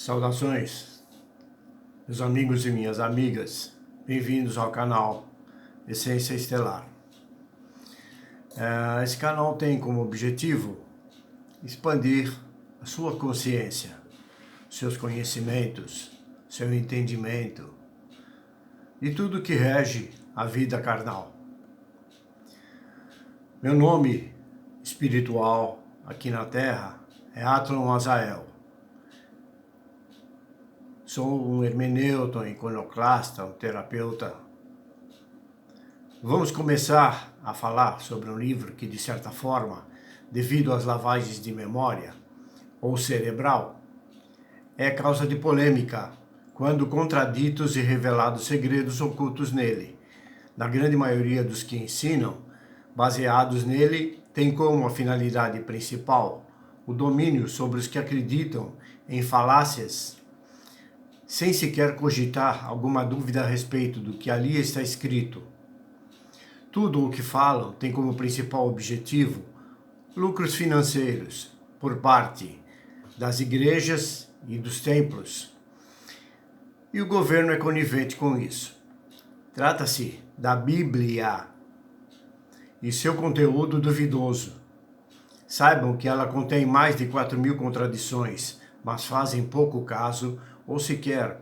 Saudações, meus amigos e minhas amigas, bem-vindos ao canal Essência Estelar. Esse canal tem como objetivo expandir a sua consciência, seus conhecimentos, seu entendimento de tudo que rege a vida carnal. Meu nome espiritual aqui na Terra é Atlon Azael. Sou um hermeneuta, um iconoclasta, um terapeuta. Vamos começar a falar sobre um livro que, de certa forma, devido às lavagens de memória ou cerebral, é causa de polêmica quando contraditos e revelados segredos ocultos nele. Na grande maioria dos que ensinam, baseados nele, tem como a finalidade principal o domínio sobre os que acreditam em falácias, sem sequer cogitar alguma dúvida a respeito do que ali está escrito. Tudo o que falam tem como principal objetivo lucros financeiros por parte das igrejas e dos templos. E o governo é conivente com isso. Trata-se da Bíblia e seu conteúdo duvidoso. Saibam que ela contém mais de 4.000 contradições, mas fazem pouco caso ou sequer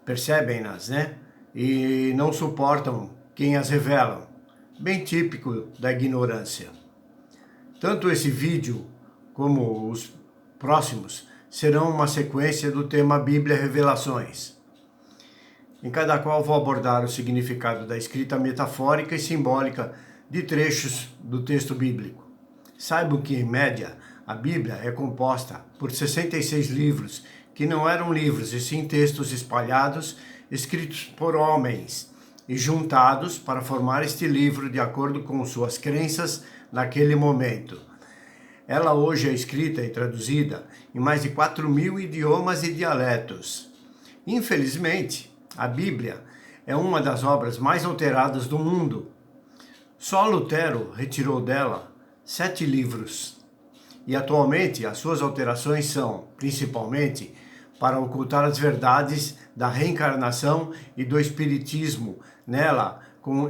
percebem-nas, E não suportam quem as revelam, bem típico da ignorância. Tanto esse vídeo como os próximos serão uma sequência do tema Bíblia Revelações. Em cada qual vou abordar o significado da escrita metafórica e simbólica de trechos do texto bíblico. Saibam que, em média, a Bíblia é composta por 66 livros, que não eram livros, e sim textos espalhados, escritos por homens e juntados para formar este livro de acordo com suas crenças naquele momento. Ela hoje é escrita e traduzida em mais de 4.000 idiomas e dialetos. Infelizmente, a Bíblia é uma das obras mais alteradas do mundo. Só Lutero retirou dela 7 livros. E atualmente as suas alterações são, principalmente, para ocultar as verdades da reencarnação e do espiritismo nela,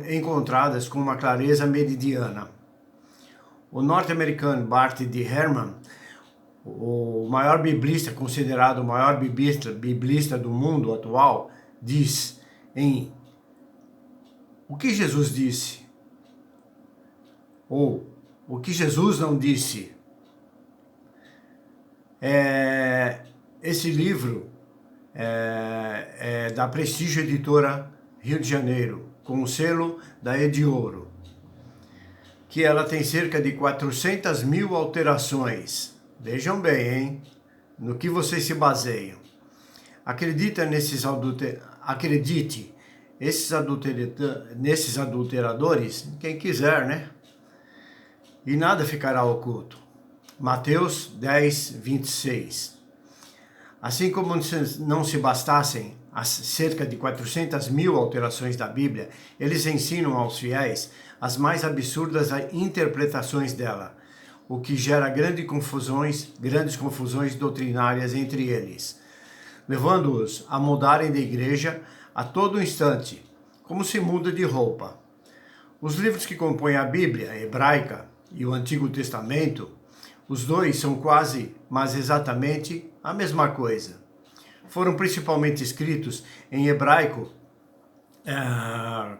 encontradas com uma clareza meridiana. O norte-americano Bart D. Ehrman, o maior biblista, considerado o maior biblista do mundo atual, diz em O que Jesus disse? Ou O que Jesus não disse? Esse livro é da Prestígio Editora Rio de Janeiro, com o selo da Ediouro, que ela tem cerca de 400.000 alterações. Vejam bem, hein? No que vocês se baseiam. Acredite, nesses adulteradores, quem quiser, E nada ficará oculto. Mateus 10, 26. Assim como não se bastassem as cerca de 400.000 alterações da Bíblia, eles ensinam aos fiéis as mais absurdas interpretações dela, o que gera grandes confusões doutrinárias entre eles, levando-os a mudarem de igreja a todo instante, como se muda de roupa. Os livros que compõem a Bíblia hebraica e o Antigo Testamento, os dois são quase, mas exatamente, a mesma coisa. Foram principalmente escritos em hebraico,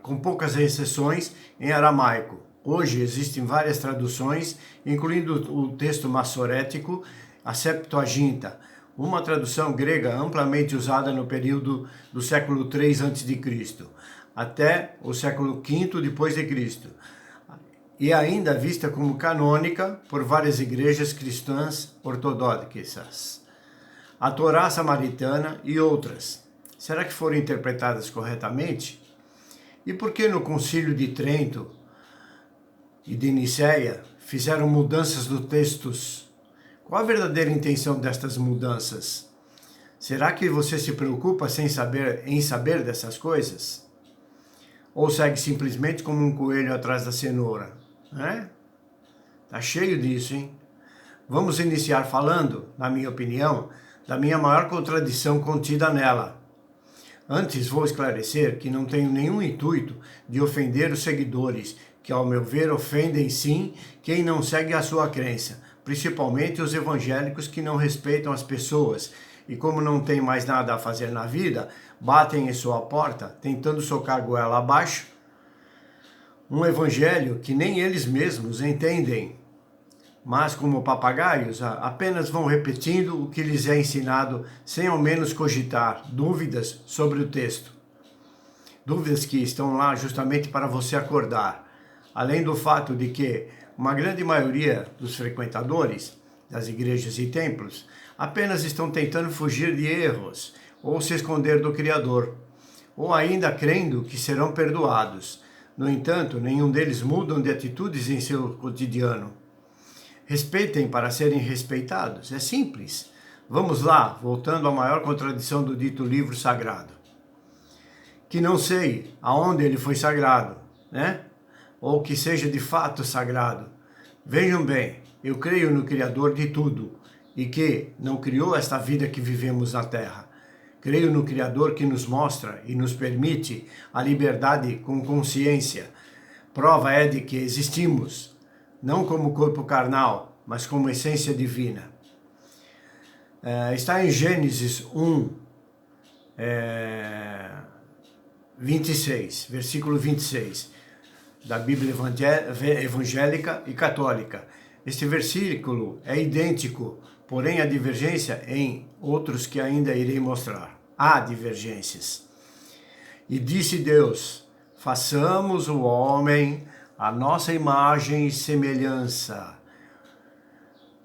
com poucas exceções, em aramaico. Hoje existem várias traduções, incluindo o texto massorético, a Septuaginta, uma tradução grega amplamente usada no período do século III a.C. até o século V depois de Cristo, e ainda vista como canônica por várias igrejas cristãs ortodoxas. A Torá Samaritana e outras. Será que foram interpretadas corretamente? E por que no Concílio de Trento e de Nicéia fizeram mudanças nos textos? Qual a verdadeira intenção destas mudanças? Será que você se preocupa em saber dessas coisas? Ou segue simplesmente como um coelho atrás da cenoura? Tá cheio disso, hein? Vamos iniciar falando, na minha opinião, da minha maior contradição contida nela. Antes vou esclarecer que não tenho nenhum intuito de ofender os seguidores, que ao meu ver ofendem sim quem não segue a sua crença, principalmente os evangélicos que não respeitam as pessoas e, como não tem mais nada a fazer na vida, batem em sua porta tentando socar goela abaixo um evangelho que nem eles mesmos entendem, mas como papagaios apenas vão repetindo o que lhes é ensinado sem ao menos cogitar dúvidas sobre o texto. Dúvidas que estão lá justamente para você acordar, além do fato de que uma grande maioria dos frequentadores das igrejas e templos apenas estão tentando fugir de erros ou se esconder do Criador, ou ainda crendo que serão perdoados. No entanto, nenhum deles mudam de atitudes em seu cotidiano. Respeitem para serem respeitados. É simples. Vamos lá, voltando à maior contradição do dito livro sagrado. Que não sei aonde ele foi sagrado, né? Ou que seja de fato sagrado. Vejam bem, eu creio no Criador de tudo e que não criou esta vida que vivemos na Terra. Creio no Criador que nos mostra e nos permite a liberdade com consciência. Prova é de que existimos, não como corpo carnal, mas como essência divina. Está em Gênesis 1, 26, versículo 26, da Bíblia evangélica e católica. Este versículo é idêntico, porém há divergência em outros que ainda irei mostrar. Há divergências. E disse Deus: façamos o homem a nossa imagem e semelhança,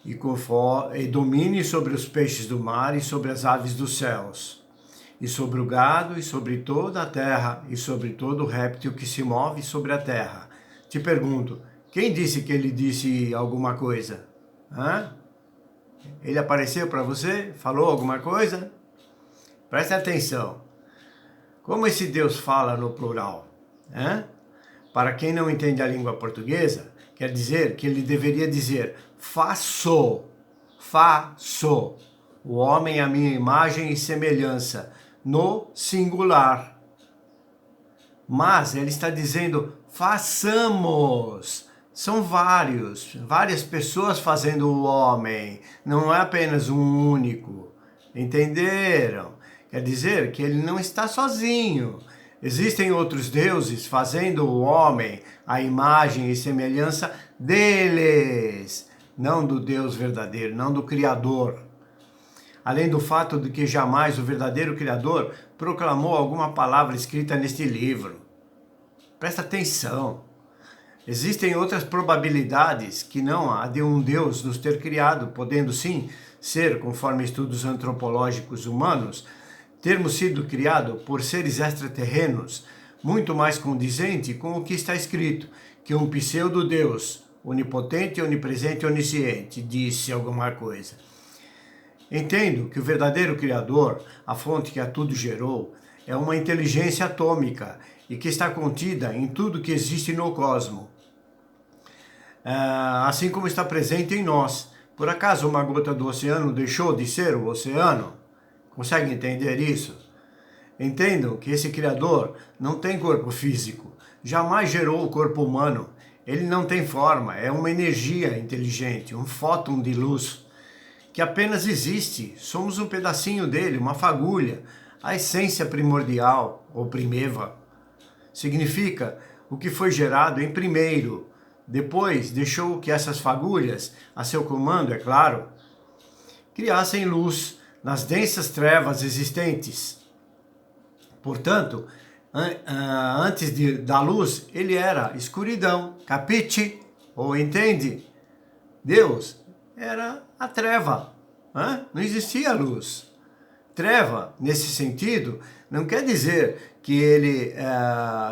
e domine sobre os peixes do mar e sobre as aves dos céus, e sobre o gado e sobre toda a terra e sobre todo réptil que se move sobre a terra. Te pergunto, quem disse que ele disse alguma coisa? Ele apareceu para você? Falou alguma coisa? Preste atenção. Como esse Deus fala no plural? Para quem não entende a língua portuguesa, quer dizer que ele deveria dizer faço o homem à minha imagem e semelhança, no singular. Mas ele está dizendo façamos. São várias pessoas fazendo o homem, não é apenas um único. Entenderam? Quer dizer que ele não está sozinho. Existem outros deuses fazendo o homem à imagem e semelhança deles, não do Deus verdadeiro, não do Criador. Além do fato de que jamais o verdadeiro Criador proclamou alguma palavra escrita neste livro. Presta atenção. Existem outras probabilidades que não a de um Deus nos ter criado, podendo sim ser, conforme estudos antropológicos humanos, termos sido criados por seres extraterrenos, muito mais condizente com o que está escrito, que um pseudo-deus, onipotente, onipresente e onisciente, disse alguma coisa. Entendo que o verdadeiro Criador, a fonte que a tudo gerou, é uma inteligência atômica e que está contida em tudo que existe no cosmos, assim como está presente em nós. Por acaso uma gota do oceano deixou de ser o oceano? Conseguem entender isso? Entendam que esse Criador não tem corpo físico, jamais gerou o corpo humano. Ele não tem forma, é uma energia inteligente, um fóton de luz, que apenas existe. Somos um pedacinho dele, uma fagulha, a essência primordial, ou primeva. Significa o que foi gerado em primeiro. Depois deixou que essas fagulhas, a seu comando, é claro, criassem luz nas densas trevas existentes. Portanto, antes da luz, ele era escuridão, capite? Ou entende? Deus era a treva, não existia luz. Treva, nesse sentido, não quer dizer que ele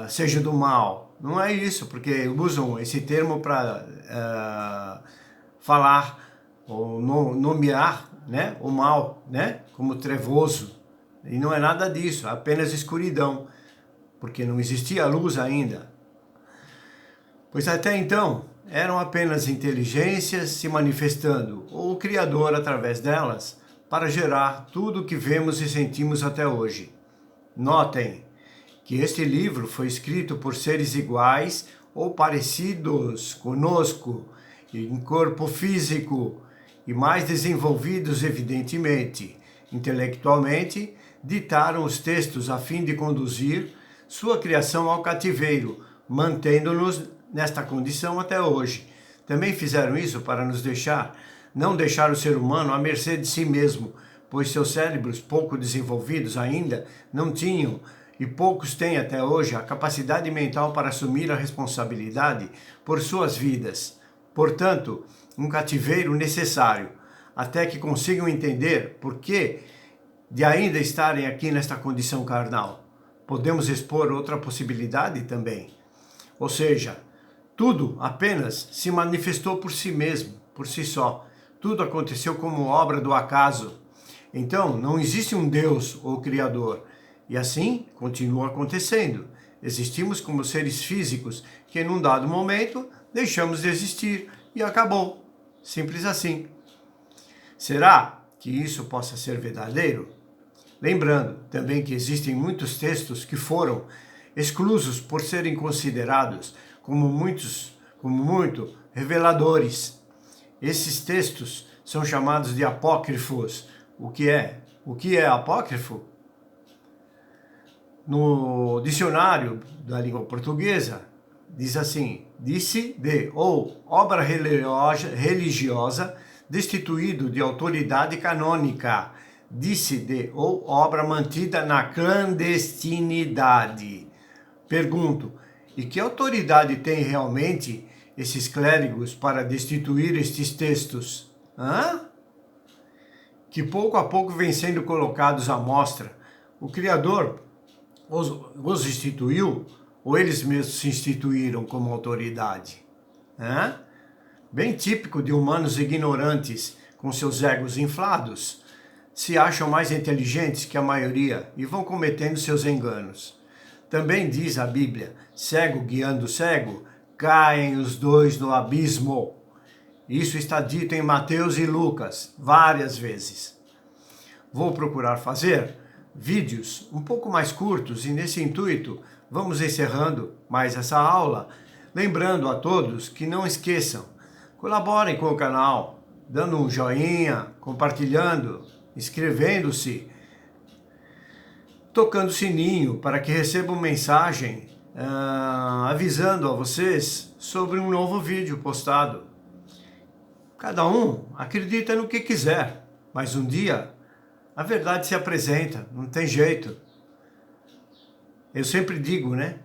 seja do mal. Não é isso, porque usam esse termo para falar ou nomear, né, o mal, né, como trevoso. E não é nada disso, é apenas escuridão, porque não existia luz ainda. Pois até então, eram apenas inteligências se manifestando, ou o Criador através delas, para gerar tudo o que vemos e sentimos até hoje. Notem que este livro foi escrito por seres iguais ou parecidos conosco, em corpo físico, e mais desenvolvidos, evidentemente, intelectualmente, ditaram os textos a fim de conduzir sua criação ao cativeiro, mantendo-nos nesta condição até hoje. Também fizeram isso para não deixar o ser humano à mercê de si mesmo, pois seus cérebros pouco desenvolvidos ainda não tinham, e poucos têm até hoje, a capacidade mental para assumir a responsabilidade por suas vidas. Portanto, um cativeiro necessário, até que consigam entender por que de ainda estarem aqui nesta condição carnal. Podemos expor outra possibilidade também. Ou seja, tudo apenas se manifestou por si mesmo, por si só. Tudo aconteceu como obra do acaso. Então, não existe um Deus ou Criador. E assim, continua acontecendo. Existimos como seres físicos que, num dado momento, deixamos de existir e acabou. Simples assim. Será que isso possa ser verdadeiro? Lembrando também que existem muitos textos que foram exclusos por serem considerados como muito reveladores. Esses textos são chamados de apócrifos. O que é apócrifo? No dicionário da língua portuguesa, diz assim: disse de ou obra religiosa destituído de autoridade canônica, disse de ou obra mantida na clandestinidade. Pergunto, e que autoridade tem realmente esses clérigos para destituir estes textos? Que pouco a pouco vêm sendo colocados à mostra. O Criador os instituiu ou eles mesmos se instituíram como autoridade? Bem típico de humanos ignorantes com seus egos inflados, se acham mais inteligentes que a maioria e vão cometendo seus enganos. Também diz a Bíblia, cego guiando cego, caem os dois no abismo. Isso está dito em Mateus e Lucas várias vezes. Vou procurar fazer vídeos um pouco mais curtos e nesse intuito vamos encerrando mais essa aula, lembrando a todos que não esqueçam, colaborem com o canal, dando um joinha, compartilhando, inscrevendo-se, tocando o sininho para que recebam mensagem avisando a vocês sobre um novo vídeo postado. Cada um acredita no que quiser, mas um dia a verdade se apresenta, não tem jeito. Eu sempre digo, né?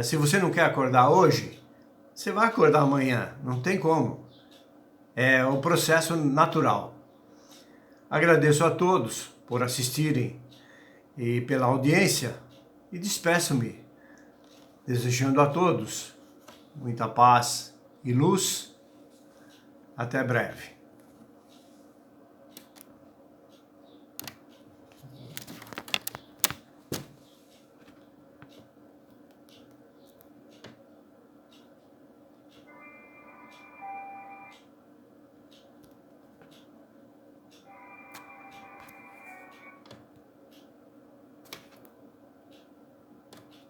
Se você não quer acordar hoje, você vai acordar amanhã, não tem como. É o processo natural. Agradeço a todos por assistirem e pela audiência e despeço-me, desejando a todos muita paz e luz. Até breve.